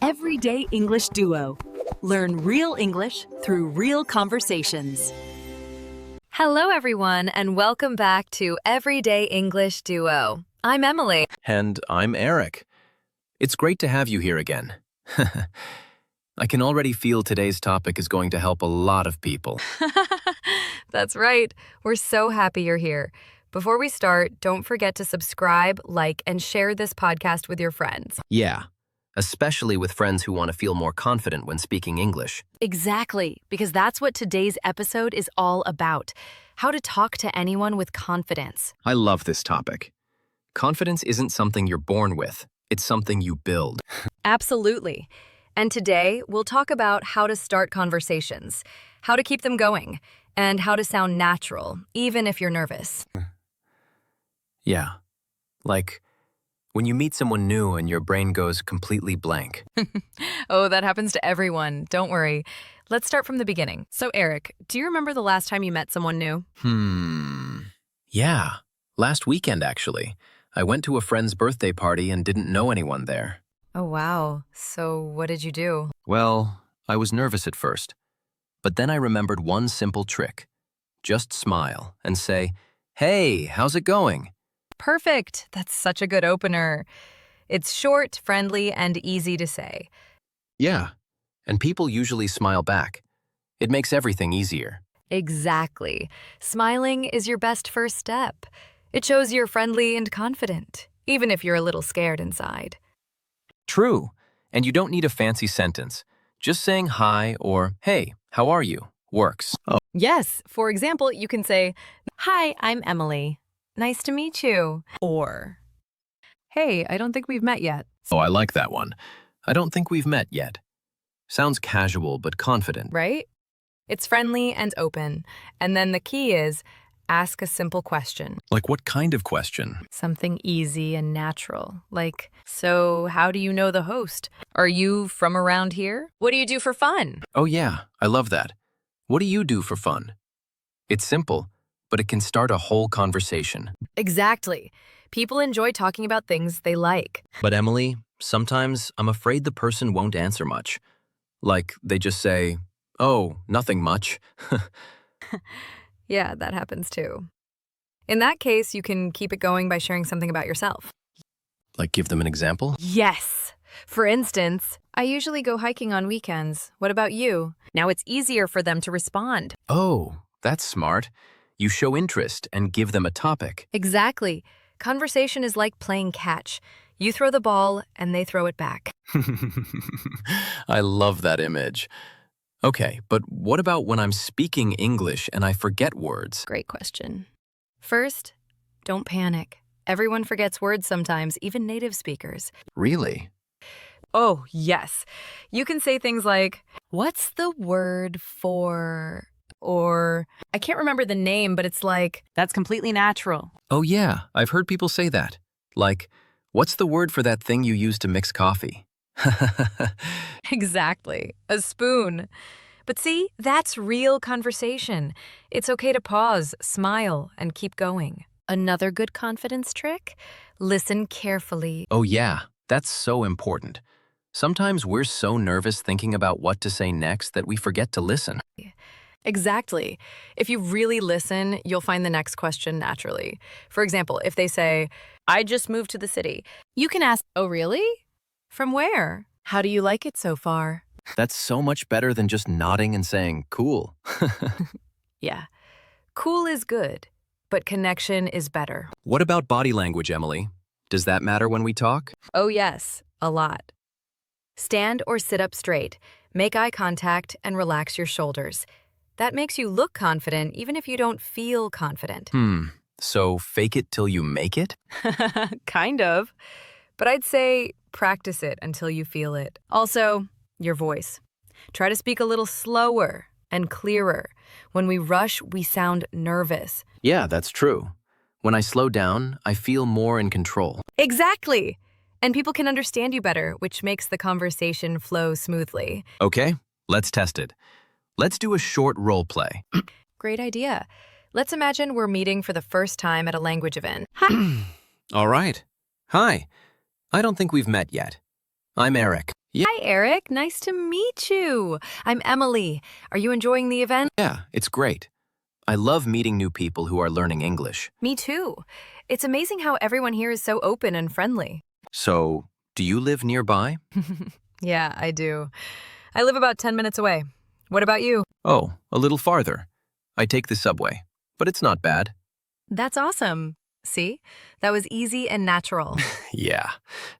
Everyday English Duo. Learn real English through real conversations. Hello, everyone, and welcome back to Everyday English Duo. I'm Emily. And I'm Eric. It's great to have you here again. I can already feel today's topic is going to help a lot of people. That's right. We're so happy you're here. Before we start, don't forget to subscribe, like, and share this podcast with your friends. Yeah, especially with friends who want to feel more confident when speaking English. Exactly, because that's what today's episode is all about. How to talk to anyone with confidence. I love this topic. Confidence isn't something you're born with. It's something you build. Absolutely. And today, we'll talk about how to start conversations, how to keep them going, and how to sound natural, even if you're nervous. Yeah, like when you meet someone new and your brain goes completely blank. Oh, that happens to everyone. Don't worry. Let's start from the beginning. So, Eric, do you remember the last time you met someone new? Yeah, last weekend actually. I went to a friend's birthday party and didn't know anyone there. Oh, wow. So, what did you do? Well, I was nervous at first, but then I remembered one simple trick. Just smile and say, "Hey, how's it going?" Perfect. That's such a good opener. It's short, friendly, and easy to say. Yeah, and people usually smile back. It makes everything easier. Exactly. Smiling is your best first step. It shows you're friendly and confident, even if you're a little scared inside. True, and you don't need a fancy sentence. Just saying hi or "Hey, how are you?" works. Oh, Yes, for example, you can say, "Hi, I'm Emily. Nice to meet you." Or, "Hey, I don't think we've met yet." I like that one. I don't think we've met yet. Sounds casual but confident. Right? It's friendly and open. And then the key is ask a simple question. Like what kind of question? Something easy and natural. Like, so how do you know the host? Are you from around here? What do you do for fun? Oh yeah, I love that. What do you do for fun? It's simple, but it can start a whole conversation. Exactly. People enjoy talking about things they like. But Emily, sometimes I'm afraid the person won't answer much. Like they just say, "Oh, nothing much." Yeah, that happens too. In that case, you can keep it going by sharing something about yourself. Like give them an example? Yes. For instance, I usually go hiking on weekends. What about you? Now it's easier for them to respond. Oh, that's smart. You show interest and give them a topic. Exactly. Conversation is like playing catch. You throw the ball and they throw it back. I love that image. Okay, but what about when I'm speaking English and I forget words? Great question. First, don't panic. Everyone forgets words sometimes, even native speakers. Really? Oh, yes. You can say things like, "What's the word for?" Or, "I can't remember the name, but it's like, that's completely natural." Oh yeah, I've heard people say that. Like, what's the word for that thing you use to mix coffee? Exactly. A spoon. But see, that's real conversation. It's okay to pause, smile, and keep going. Another good confidence trick? Listen carefully. Oh yeah, that's so important. Sometimes we're so nervous thinking about what to say next that we forget to listen. Exactly. If you really listen, you'll find the next question naturally. For example, if they say, "I just moved to the city," you can ask, "Oh, really? From where? How do you like it so far?" That's so much better than just nodding and saying, "Cool." Yeah. Cool is good, but connection is better. What about body language, Emily? Does that matter when we talk? Oh, yes, a lot. Stand or sit up straight, make eye contact, and relax your shoulders. That makes you look confident even if you don't feel confident. So fake it till you make it? Kind of. But I'd say practice it until you feel it. Also, your voice. Try to speak a little slower and clearer. When we rush, we sound nervous. Yeah, that's true. When I slow down, I feel more in control. Exactly. And people can understand you better, which makes the conversation flow smoothly. Okay, let's test it. Let's do a short role play. Great idea. Let's imagine we're meeting for the first time at a language event. All right. Hi. I don't think we've met yet. I'm Eric. Hi, Eric. Nice to meet you. I'm Emily. Are you enjoying the event? Yeah, it's great. I love meeting new people who are learning English. Me too. It's amazing how everyone here is so open and friendly. So, do you live nearby? Yeah, I do. I live about 10 minutes away. What about you? Oh, a little farther. I take the subway, but it's not bad. That's awesome. See? That was easy and natural. Yeah,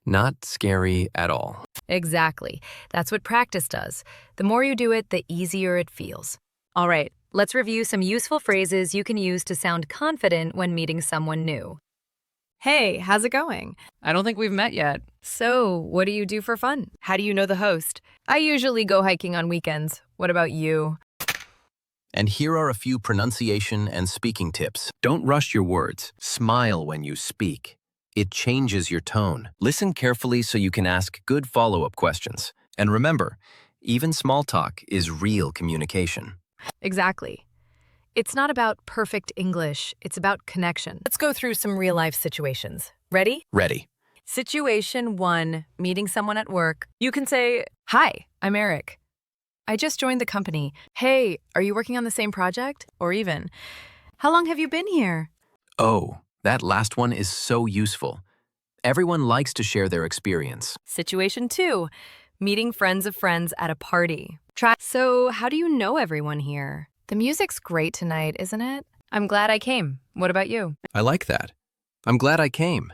not scary at all. Exactly. That's what practice does. The more you do it, the easier it feels. All right, let's review some useful phrases you can use to sound confident when meeting someone new. Hey, how's it going? I don't think we've met yet. So, what do you do for fun? How do you know the host? I usually go hiking on weekends. What about you? And here are a few pronunciation and speaking tips. Don't rush your words. Smile when you speak. It changes your tone. Listen carefully so you can ask good follow-up questions. And remember, even small talk is real communication. Exactly. It's not about perfect English, it's about connection. Let's go through some real-life situations. Ready? Ready. Situation 1, meeting someone at work. You can say, "Hi, I'm Eric. I just joined the company. Hey, are you working on the same project?" Or even, "How long have you been here?" Oh, that last one is so useful. Everyone likes to share their experience. Situation 2, meeting friends of friends at a party. So, how do you know everyone here? The music's great tonight, isn't it? I'm glad I came. What about you? I like that. I'm glad I came.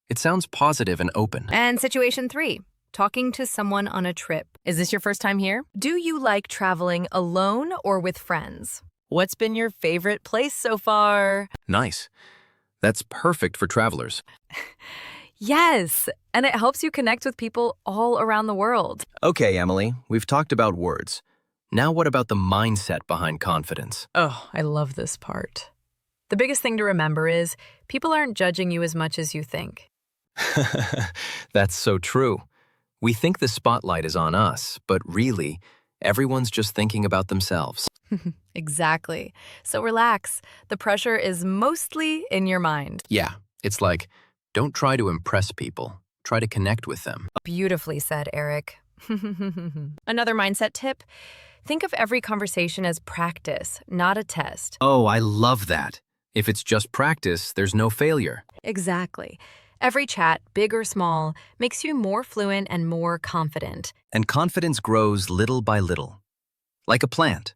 It sounds positive and open. And situation 3, talking to someone on a trip. Is this your first time here? Do you like traveling alone or with friends? What's been your favorite place so far? Nice. That's perfect for travelers. Yes, and it helps you connect with people all around the world. Okay, Emily, we've talked about words. Now what about the mindset behind confidence? Oh, I love this part. The biggest thing to remember is people aren't judging you as much as you think. That's so true. We think the spotlight is on us, but really, everyone's just thinking about themselves. Exactly. So relax. The pressure is mostly in your mind. Yeah, it's like, don't try to impress people. Try to connect with them. Beautifully said, Eric. Another mindset tip, think of every conversation as practice, not a test. Oh, I love that. If it's just practice, there's no failure. Exactly. Every chat, big or small, makes you more fluent and more confident. And confidence grows little by little. Like a plant.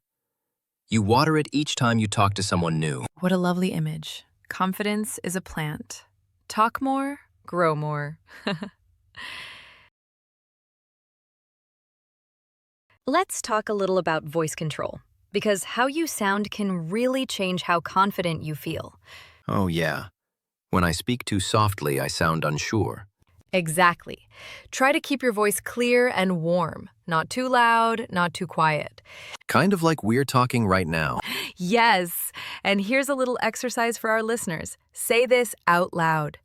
You water it each time you talk to someone new. What a lovely image. Confidence is a plant. Talk more, grow more. Let's talk a little about voice control, because how you sound can really change how confident you feel. Oh, yeah. When I speak too softly, I sound unsure. Exactly. Try to keep your voice clear and warm, not too loud, not too quiet. Kind of like we're talking right now. Yes, and here's a little exercise for our listeners. Say this out loud.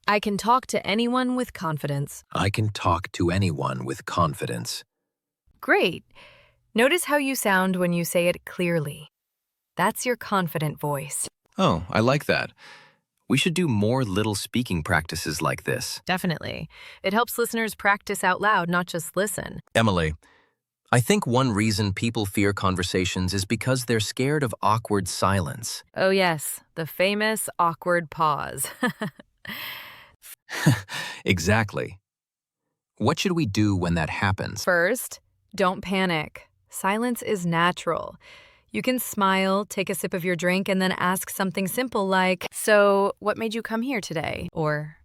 I can talk to anyone with confidence. I can talk to anyone with confidence. Great. Notice how you sound when you say it clearly. That's your confident voice. Oh, I like that. We should do more little speaking practices like this. Definitely. It helps listeners practice out loud, not just listen. Emily, I think one reason people fear conversations is because they're scared of awkward silence. Oh yes, the famous awkward pause. Exactly. What should we do when that happens? First, don't panic. Silence is natural. You can smile, take a sip of your drink, and then ask something simple like, "So, what made you come here today?" Or,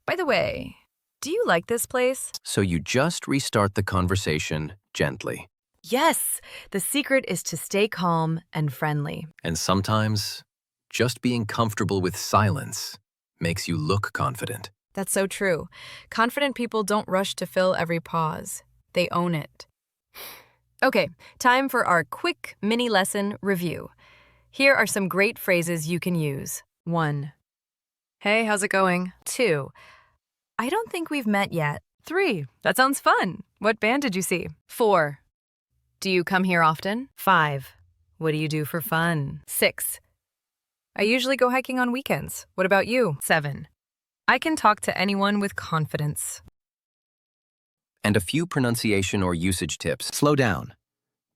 "By the way, do you like this place?" So you just restart the conversation gently. Yes, the secret is to stay calm and friendly. And sometimes, just being comfortable with silence makes you look confident. That's so true. Confident people don't rush to fill every pause. They own it. Okay, time for our quick mini lesson review. Here are some great phrases you can use. 1. Hey, how's it going? 2. I don't think we've met yet. 3. That sounds fun. What band did you see? 4. Do you come here often? 5. What do you do for fun? 6. I usually go hiking on weekends. What about you? 7. I can talk to anyone with confidence. And a few pronunciation or usage tips. Slow down.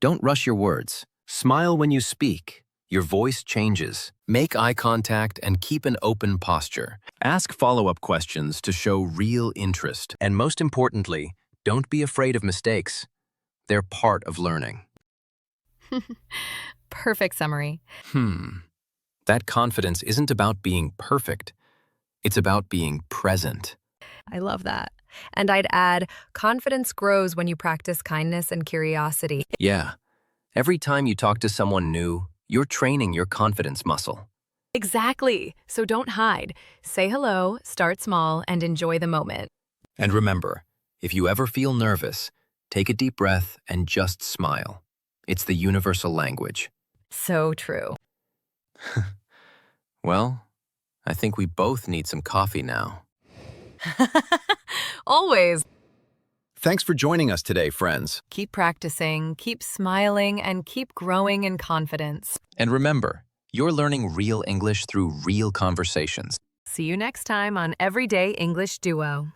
Don't rush your words. Smile when you speak. Your voice changes. Make eye contact and keep an open posture. Ask follow-up questions to show real interest. And most importantly, don't be afraid of mistakes. They're part of learning. Perfect summary. That confidence isn't about being perfect. It's about being present. I love that. And I'd add, confidence grows when you practice kindness and curiosity. Yeah. Every time you talk to someone new, you're training your confidence muscle. Exactly. So don't hide. Say hello, start small, and enjoy the moment. And remember, if you ever feel nervous, take a deep breath and just smile. It's the universal language. So true. Well, I think we both need some coffee now. Always. Thanks for joining us today, friends. Keep practicing, keep smiling, and keep growing in confidence. And remember, you're learning real English through real conversations. See you next time on Everyday English Duo.